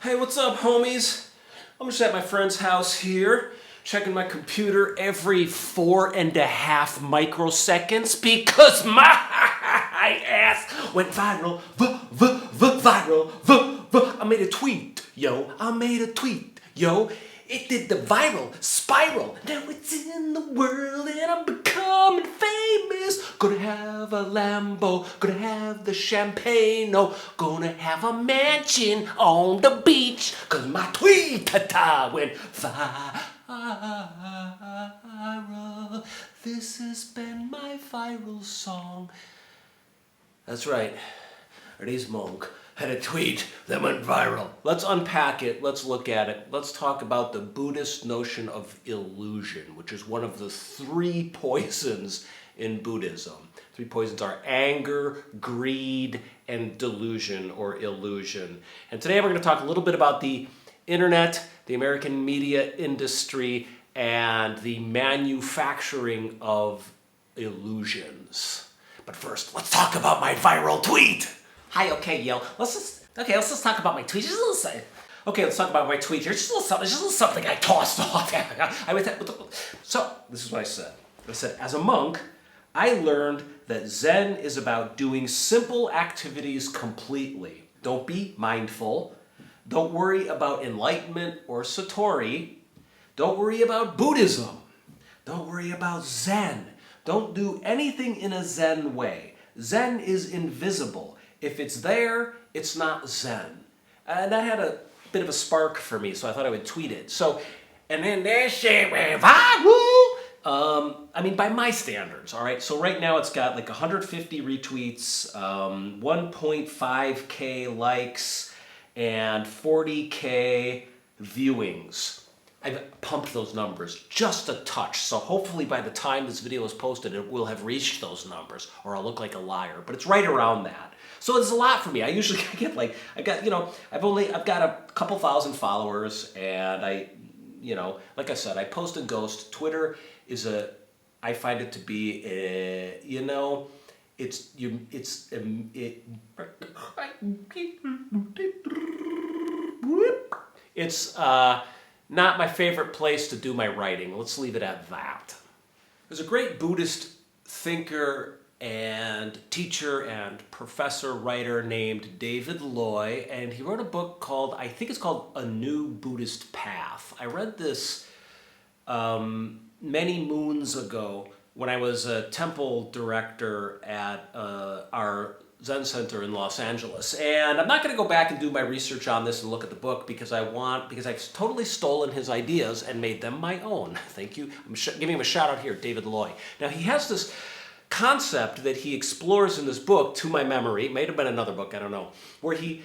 Hey, what's up, homies? I'm just at my friend's house here, checking my computer every 4.5 microseconds because my ass went viral, viral. I made a tweet, yo. It did the viral spiral. Now it's in the world and I'm becoming famous. Gonna have a Lambo, gonna have the champagne, no, gonna have a mansion on the beach. Cause my tweet-ta-ta went viral. This has been my viral song. That's right. Ernie's monk had a tweet that went viral. Let's unpack it. Let's look at it. Let's talk about the Buddhist notion of illusion, which is one of the 3 poisons in Buddhism. 3 poisons are anger, greed, and delusion or illusion. And today we're going to talk a little bit about the internet, the American media industry, and the manufacturing of illusions. But first, let's talk about my viral tweet. Hi, okay, yo. Let's just talk about my tweet. Just a little say. Okay, let's talk about my tweet here. Just a little something I tossed off. So, this is what I said. I said, as a monk, I learned that Zen is about doing simple activities completely. Don't be mindful. Don't worry about enlightenment or Satori. Don't worry about Buddhism. Don't worry about Zen. Don't do anything in a Zen way. Zen is invisible. If it's there, it's not Zen. And that had a bit of a spark for me, so I thought I would tweet it. So, and then that shit went viral. By my standards, all right? So right now it's got like 150 retweets, 1.5K likes, and 40K viewings. I've pumped those numbers just a touch, so hopefully by the time this video is posted, it will have reached those numbers, or I'll look like a liar, but it's right around that. So it's a lot for me. I usually get like, I've got a couple thousand followers, and like I said, I post and ghost. Twitter is I find it to be it's not my favorite place to do my writing. Let's leave it at that. There's a great Buddhist thinker and teacher and professor writer named David Loy, and he wrote a book called, I think it's called A New Buddhist Path. I read this many moons ago when I was a temple director at our Zen Center in Los Angeles. And I'm not going to go back and do my research on this and look at the book because I've totally stolen his ideas and made them my own. Thank you. I'm giving him a shout out here, David Loy. Now, he has this concept that he explores in this book, to my memory, it may have been another book, I don't know, where he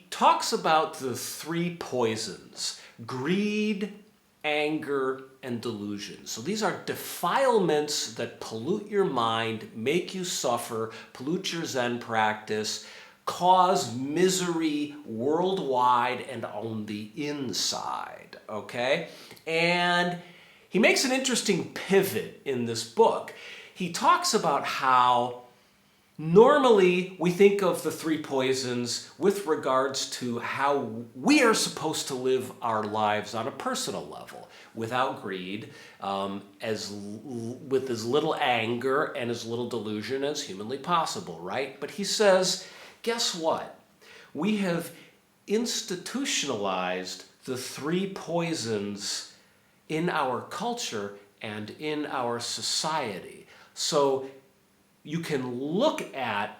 talks about the 3 poisons: greed, anger, and delusion. So these are defilements that pollute your mind, make you suffer, pollute your Zen practice, cause misery worldwide and on the inside, okay? And he makes an interesting pivot in this book. He talks about how normally we think of the 3 poisons with regards to how we are supposed to live our lives on a personal level, without greed, with as little anger and as little delusion as humanly possible, right? But he says, guess what? We have institutionalized the 3 poisons in our culture and in our society. So you can look at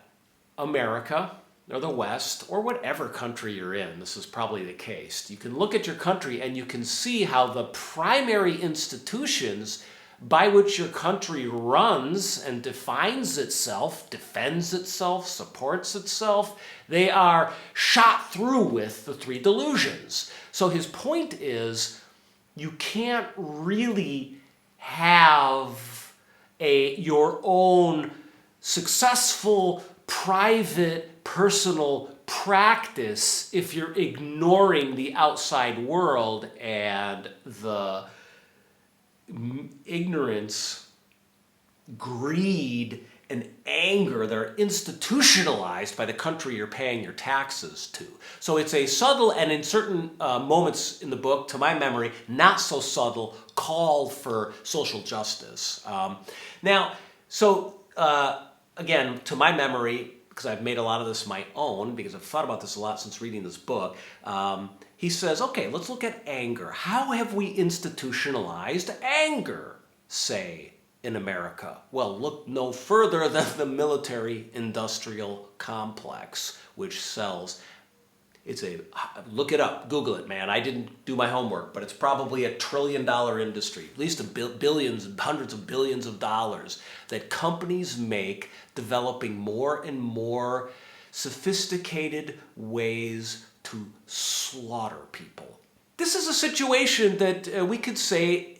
America or the West or whatever country you're in. This is probably the case. You can look at your country and you can see how the primary institutions by which your country runs and defines itself, defends itself, supports itself, they are shot through with the 3 delusions. So his point is, you can't really have your own successful, private, personal practice if you're ignoring the outside world and the ignorance, greed, and anger that are institutionalized by the country you're paying your taxes to. So it's a subtle and in certain moments in the book, to my memory, not so subtle call for social justice. Again, to my memory, because I've made a lot of this my own, because I've thought about this a lot since reading this book, he says, okay, let's look at anger. How have we institutionalized anger, say, in America? Well, look no further than the military-industrial complex, which sells. Look it up, Google it, man. I didn't do my homework, but it's probably $1 trillion industry, at least billions, hundreds of billions of dollars that companies make developing more and more sophisticated ways to slaughter people. This is a situation that we could say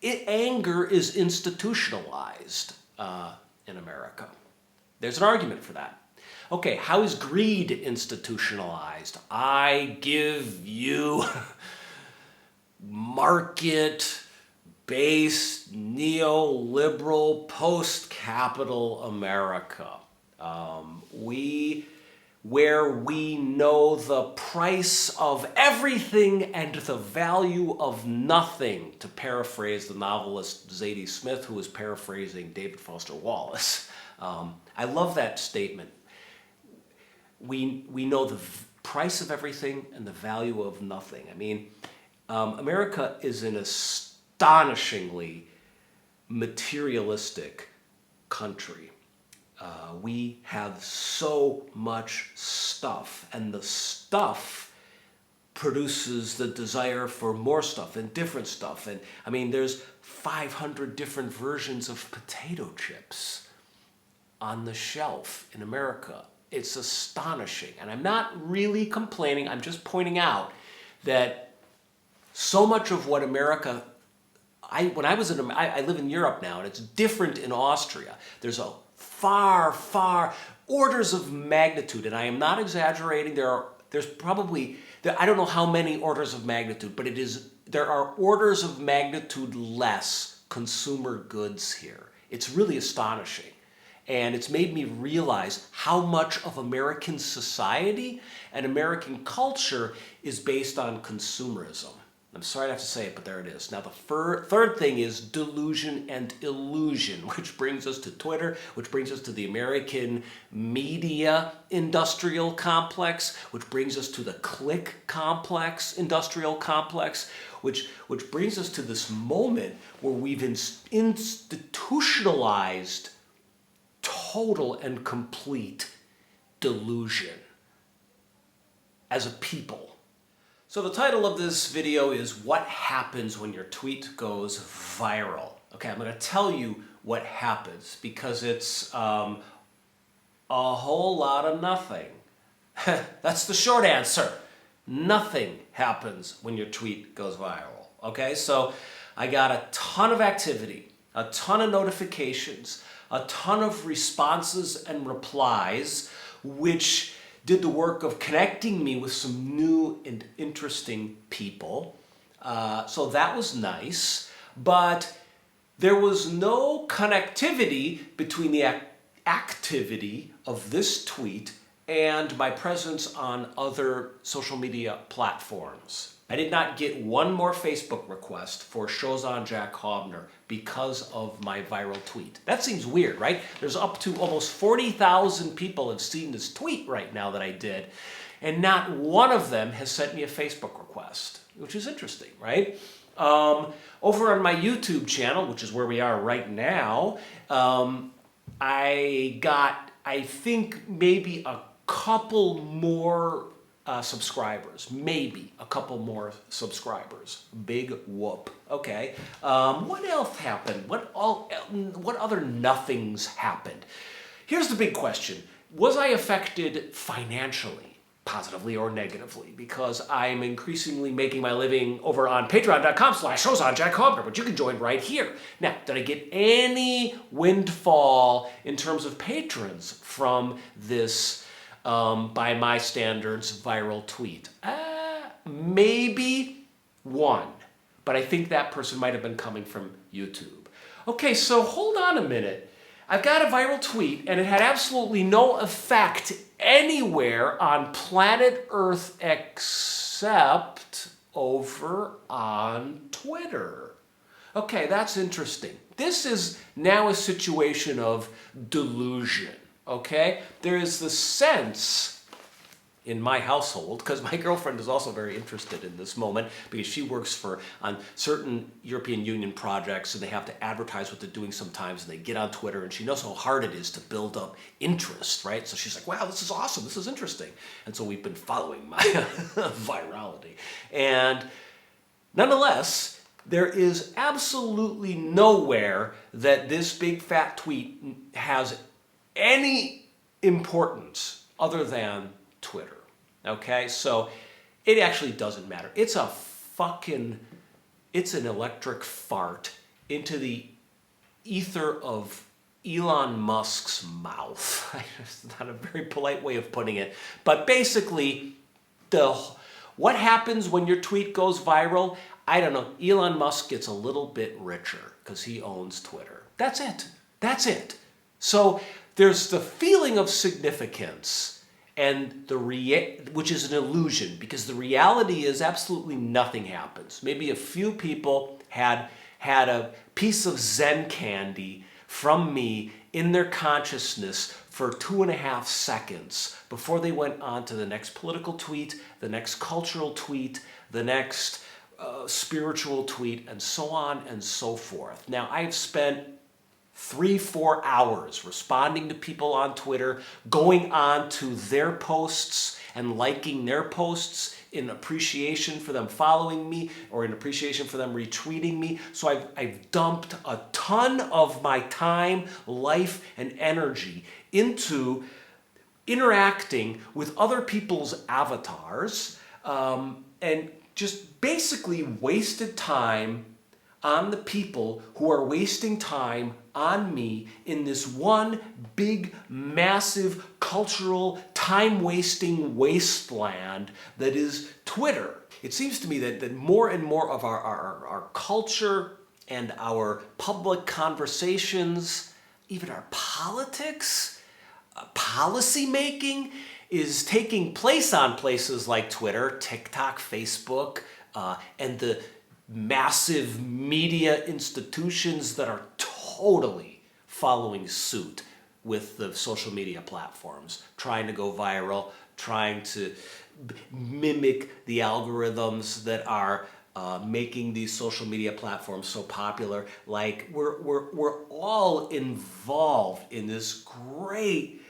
anger is institutionalized in America. There's an argument for that. Okay, how is greed institutionalized? I give you market-based, neoliberal, post-capital America. Where we know the price of everything and the value of nothing, to paraphrase the novelist Zadie Smith, who was paraphrasing David Foster Wallace. I love that statement. We know the price of everything and the value of nothing. I mean, America is an astonishingly materialistic country. We have so much stuff, and the stuff produces the desire for more stuff and different stuff. And I mean, there's 500 different versions of potato chips on the shelf in America. It's astonishing. And I'm not really complaining. I'm just pointing out that so much of what America, I live in Europe now, and it's different in Austria. There's a far orders of magnitude, and I am not exaggerating. There's probably, I don't know how many orders of magnitude, but there are orders of magnitude less consumer goods here. It's really astonishing. And it's made me realize how much of American society and American culture is based on consumerism. I'm sorry to have to say it, but there it is. Now, the third thing is delusion and illusion, which brings us to Twitter, which brings us to the American media industrial complex, which brings us to the click complex, industrial complex, which brings us to this moment where we've institutionalized total and complete delusion as a people. So the title of this video is What Happens When Your Tweet Goes Viral? Okay, I'm going to tell you what happens because it's a whole lot of nothing. That's the short answer. Nothing happens when your tweet goes viral. Okay, so I got a ton of activity, a ton of notifications, a ton of responses and replies, which did the work of connecting me with some new and interesting people. So that was nice, but there was no connectivity between the activity of this tweet and my presence on other social media platforms. I did not get one more Facebook request for Shows on Jack Hobner because of my viral tweet. That seems weird, right? There's up to almost 40,000 people have seen this tweet right now that I did, and not one of them has sent me a Facebook request, which is interesting, right? Over on my YouTube channel, which is where we are right now, I got, I think, maybe a couple more subscribers, maybe a couple more subscribers. Big whoop. Okay. What else happened? What other nothings happened? Here's the big question. Was I affected financially, positively or negatively? Because I'm increasingly making my living over on patreon.com/showsonjackhobner, but you can join right here. Now, did I get any windfall in terms of patrons from this by my standards, viral tweet? Maybe one, but I think that person might have been coming from YouTube. Okay, so hold on a minute. I've got a viral tweet, and it had absolutely no effect anywhere on planet Earth except over on Twitter. Okay, that's interesting. This is now a situation of delusion, okay? There is the sense in my household, because my girlfriend is also very interested in this moment because she works on certain European Union projects, and they have to advertise what they're doing sometimes, and they get on Twitter, and she knows how hard it is to build up interest, right? So she's like, wow, this is awesome, this is interesting. And so we've been following my virality. And nonetheless, there is absolutely nowhere that this big fat tweet has any importance other than Twitter, okay? So it actually doesn't matter. It's an electric fart into the ether of Elon Musk's mouth. It's not a very polite way of putting it, but basically, what happens when your tweet goes viral? I don't know. Elon Musk gets a little bit richer because he owns Twitter. That's it. That's it. So there's the feeling of significance, and which is an illusion, because the reality is absolutely nothing happens. Maybe a few people had a piece of Zen candy from me in their consciousness for 2.5 seconds before they went on to the next political tweet, the next cultural tweet, the next spiritual tweet, and so on and so forth. Now, I've spent 3-4 hours responding to people on Twitter, going on to their posts and liking their posts in appreciation for them following me or in appreciation for them retweeting me. So I've dumped a ton of my time, life, and energy into interacting with other people's avatars, and just basically wasted time on the people who are wasting time on me in this one big, massive, cultural, time-wasting wasteland that is Twitter. It seems to me that more and more of our culture and our public conversations, even our politics, policy making, is taking place on places like Twitter, TikTok, Facebook, and the massive media institutions that are totally following suit with the social media platforms, trying to go viral, trying to mimic the algorithms that are making these social media platforms so popular. Like we're all involved in this great,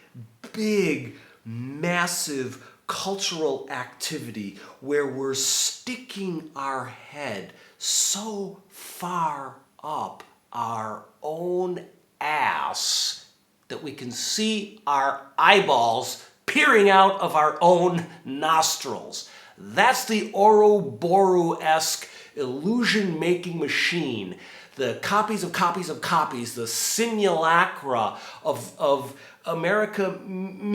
big, massive cultural activity where we're sticking our head so far up our own ass that we can see our eyeballs peering out of our own nostrils. That's the Ouroboros-esque illusion-making machine, the copies of copies of copies, the simulacra of American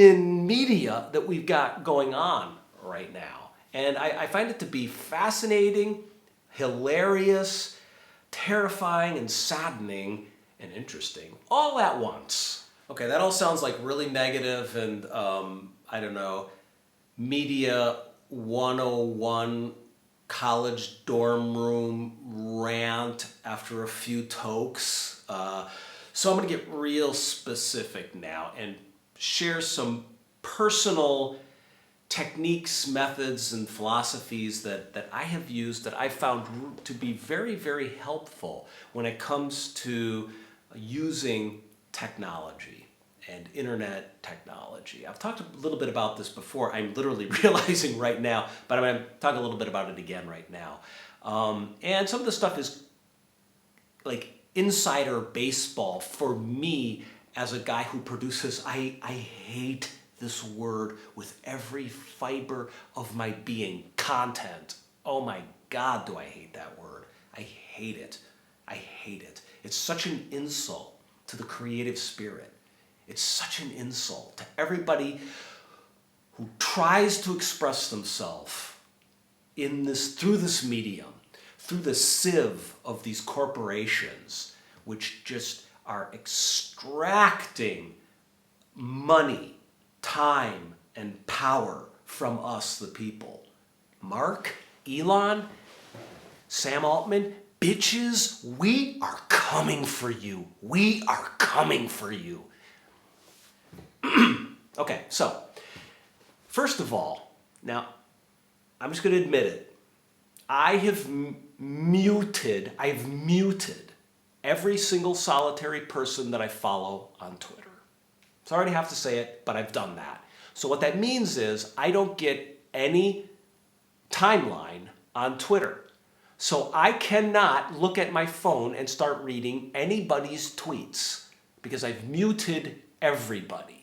media that we've got going on right now. And I find it to be fascinating, hilarious, terrifying, and saddening, and interesting, all at once. Okay, that all sounds like really negative and, I don't know, Media 101 college dorm room rant after a few tokes. So I'm going to get real specific now and share some personal techniques, methods, and philosophies that I have used that I found to be very, very helpful when it comes to using technology and internet technology. I've talked a little bit about this before. I'm literally realizing right now, but I'm going to talk a little bit about it again right now. And some of the stuff is like insider baseball for me as a guy who produces. I hate this word with every fiber of my being. Content. Oh my God, do I hate that word. I hate it. I hate it. It's such an insult to the creative spirit. It's such an insult to everybody who tries to express themselves in this, through this medium, through the sieve of these corporations, which just are extracting money, time, and power from us, the people. Mark, Elon, Sam Altman, bitches, we are coming for you. We are coming for you. Okay, so, first of all, now, I'm just going to admit it. I've muted every single solitary person that I follow on Twitter. Sorry to have to say it, but I've done that. So what that means is I don't get any timeline on Twitter. So I cannot look at my phone and start reading anybody's tweets because I've muted everybody.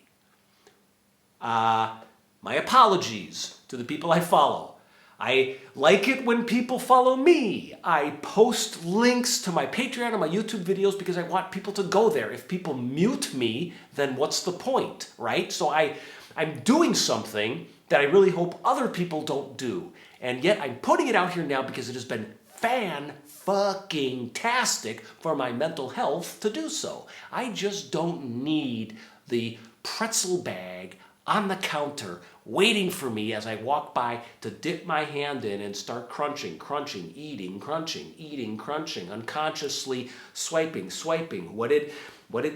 My apologies to the people I follow. I like it when people follow me. I post links to my Patreon and my YouTube videos because I want people to go there. If people mute me, then what's the point, right? So I'm doing something that I really hope other people don't do. And yet I'm putting it out here now because it has been fan-fucking-tastic for my mental health to do so. I just don't need the pretzel bag on the counter waiting for me as I walk by to dip my hand in and start crunching, eating, unconsciously swiping. What did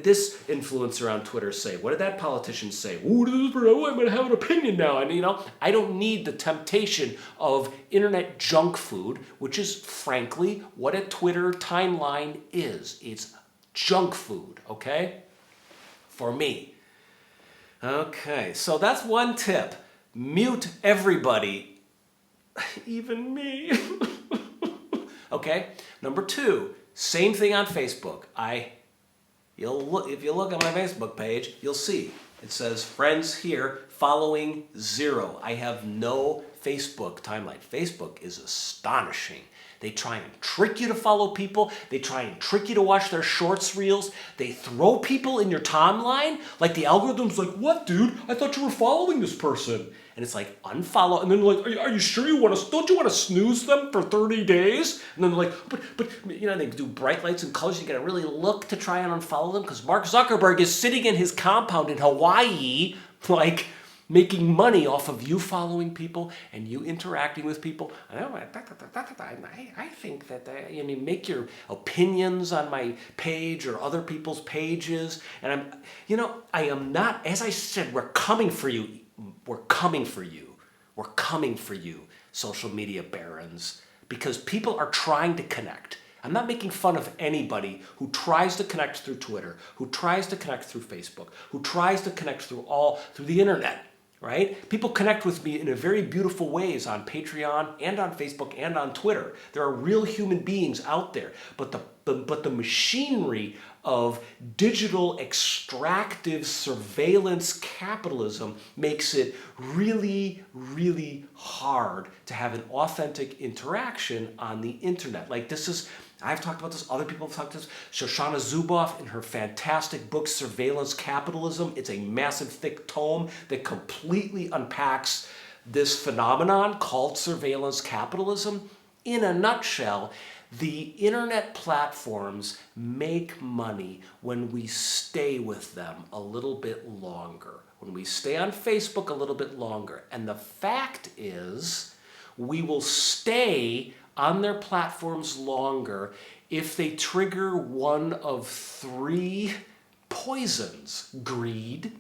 this influencer on Twitter say? What did that politician say? Ooh, I'm going to have an opinion now. And, I don't need the temptation of internet junk food, which is, frankly, what a Twitter timeline is. It's junk food, okay? For me. Okay, so that's one tip. Mute everybody, even me. Okay, number 2, same thing on Facebook. If you look at my Facebook page, you'll see it says friends here, following 0. I have no Facebook timeline. Facebook is astonishing. They try and trick you to follow people. They try and trick you to watch their shorts reels. They throw people in your timeline. Like the algorithm's like, what, dude? I thought you were following this person. And it's like, unfollow. And then like, are you sure don't you want to snooze them for 30 days? And then they're like, but they do bright lights and colors. You got to really look to try and unfollow them because Mark Zuckerberg is sitting in his compound in Hawaii, like, making money off of you following people and you interacting with people. I think that make your opinions on my page or other people's pages. And I am not, as I said, we're coming for you. We're coming for you. We're coming for you, social media barons, because people are trying to connect. I'm not making fun of anybody who tries to connect through Twitter, who tries to connect through Facebook, who tries to connect through the internet. Right? People connect with me in a very beautiful ways on Patreon and on Facebook and on Twitter. There are real human beings out there, but the machinery of digital extractive surveillance capitalism makes it really, really hard to have an authentic interaction on the internet. Like I've talked about this, other people have talked about this. Shoshana Zuboff in her fantastic book, Surveillance Capitalism. It's a massive, thick tome that completely unpacks this phenomenon called surveillance capitalism. In a nutshell, the internet platforms make money when we stay with them a little bit longer, when we stay on Facebook a little bit longer. And the fact is, we will stay on their platforms longer if they trigger one of 3 poisons: greed,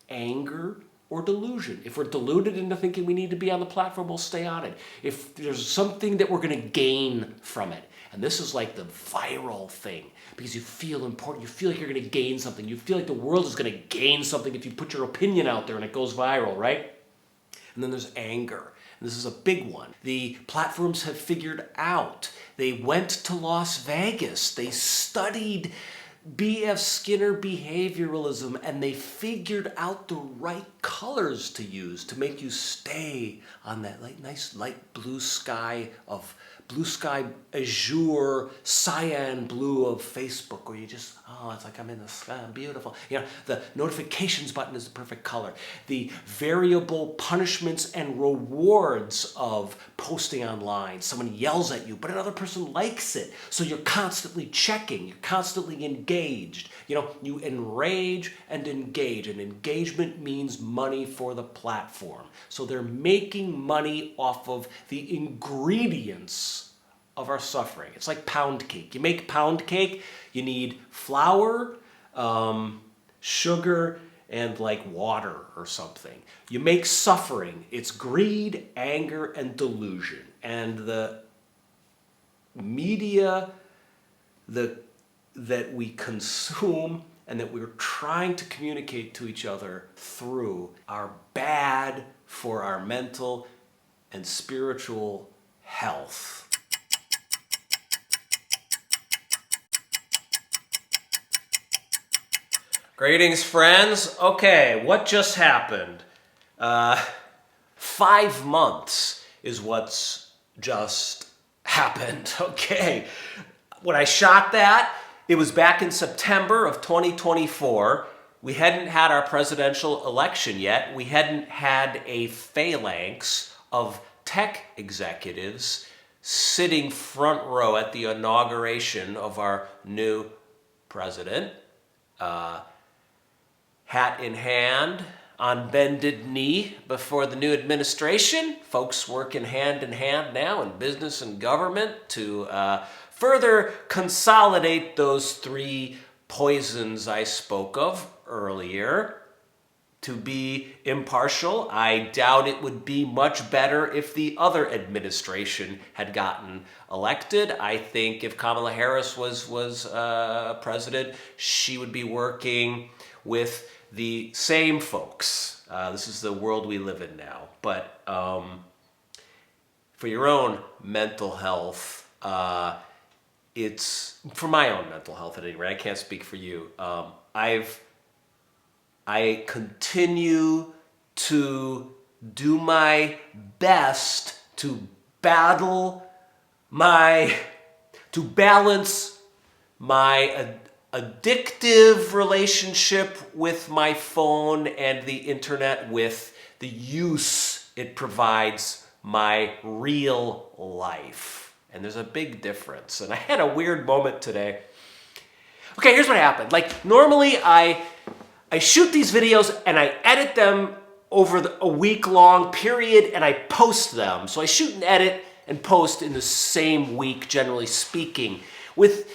anger, or delusion. If we're deluded into thinking we need to be on the platform, we'll stay on it. If there's something that we're going to gain from it, and this is like the viral thing, because you feel important, you feel like you're going to gain something, you feel like the world is going to gain something if you put your opinion out there and it goes viral, right? And then there's anger. This is a big one. The platforms have figured out. They went to Las Vegas. They studied B.F. Skinner behavioralism, and they figured out the right colors to use to make you stay on that nice light blue sky azure, cyan blue of Facebook, where you just, it's like I'm in the sky, I'm beautiful. The notifications button is the perfect color. The variable punishments and rewards of posting online. Someone yells at you, but another person likes it. So you're constantly checking, you're constantly engaged. engaged. You know, you enrage and engage, and engagement means money for the platform. So they're making money off of the ingredients of our suffering. It's like pound cake. You make pound cake, you need flour, sugar, and like water or something. You make suffering. It's greed, anger, and delusion. And the media that we consume and that we're trying to communicate to each other through are bad for our mental and spiritual health. Greetings, friends. Okay, what just happened? 5 months is what's just happened. Okay. When I shot that, it was back in September of 2024. We hadn't had our presidential election yet. We hadn't had a phalanx of tech executives sitting front row at the inauguration of our new president. Hat in hand, on bended knee before the new administration. Folks working hand in hand now in business and government to further consolidate those 3 poisons I spoke of earlier. To be impartial, I doubt it would be much better if the other administration had gotten elected. I think if Kamala Harris was president, she would be working with the same folks. This is the world we live in now. But for your own mental health, it's for my own mental health at any rate. I can't speak for you. I continue to do my best to balance my addictive relationship with my phone and the internet with the use it provides my real life. And there's a big difference. And I had a weird moment today. Okay, here's what happened. Like, normally I shoot these videos and I edit them over a week-long period and I post them. So I shoot and edit and post in the same week, generally speaking.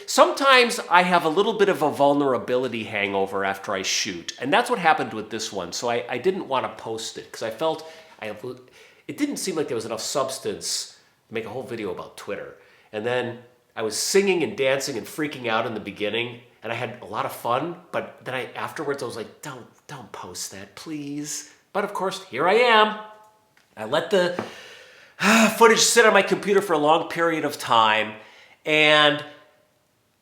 Sometimes I have a little bit of a vulnerability hangover after I shoot. And that's what happened with this one. So I didn't want to post it because I felt it didn't seem like there was enough substance to make a whole video about Twitter. And then I was singing and dancing and freaking out in the beginning, and I had a lot of fun, but then afterwards I was like, don't post that, please. But of course, here I am. I let the footage sit on my computer for a long period of time, and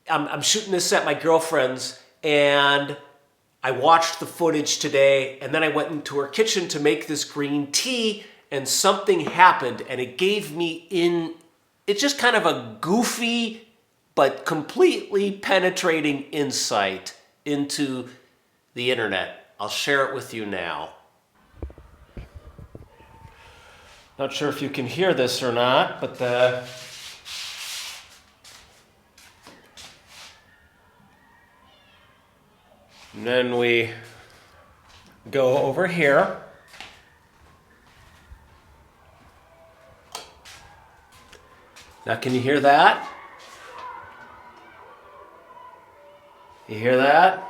I'm shooting this at my girlfriend's, and I watched the footage today, and then I went into her kitchen to make this green tea, and something happened, and it gave me it's just kind of a goofy but completely penetrating insight into the internet. I'll share it with you now. Not sure if you can hear this or not, but and then we go over here. Now, can you hear that? You hear that?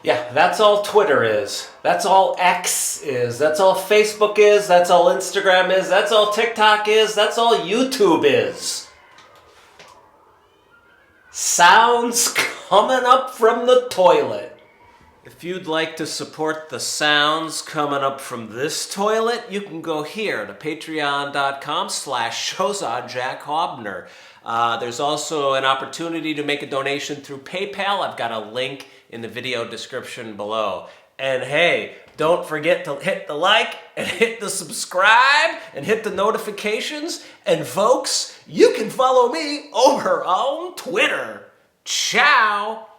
Yeah, that's all Twitter is. That's all X is. That's all Facebook is. That's all Instagram is. That's all TikTok is. That's all YouTube is. Sounds coming up from the toilet. If you'd like to support the sounds coming up from this toilet, you can go here to patreon.com/SHOUTOUT Jack Hobner. There's also an opportunity to make a donation through PayPal. I've got a link in the video description below. And hey, don't forget to hit the like and hit the subscribe and hit the notifications. And folks, you can follow me over on Twitter. Ciao!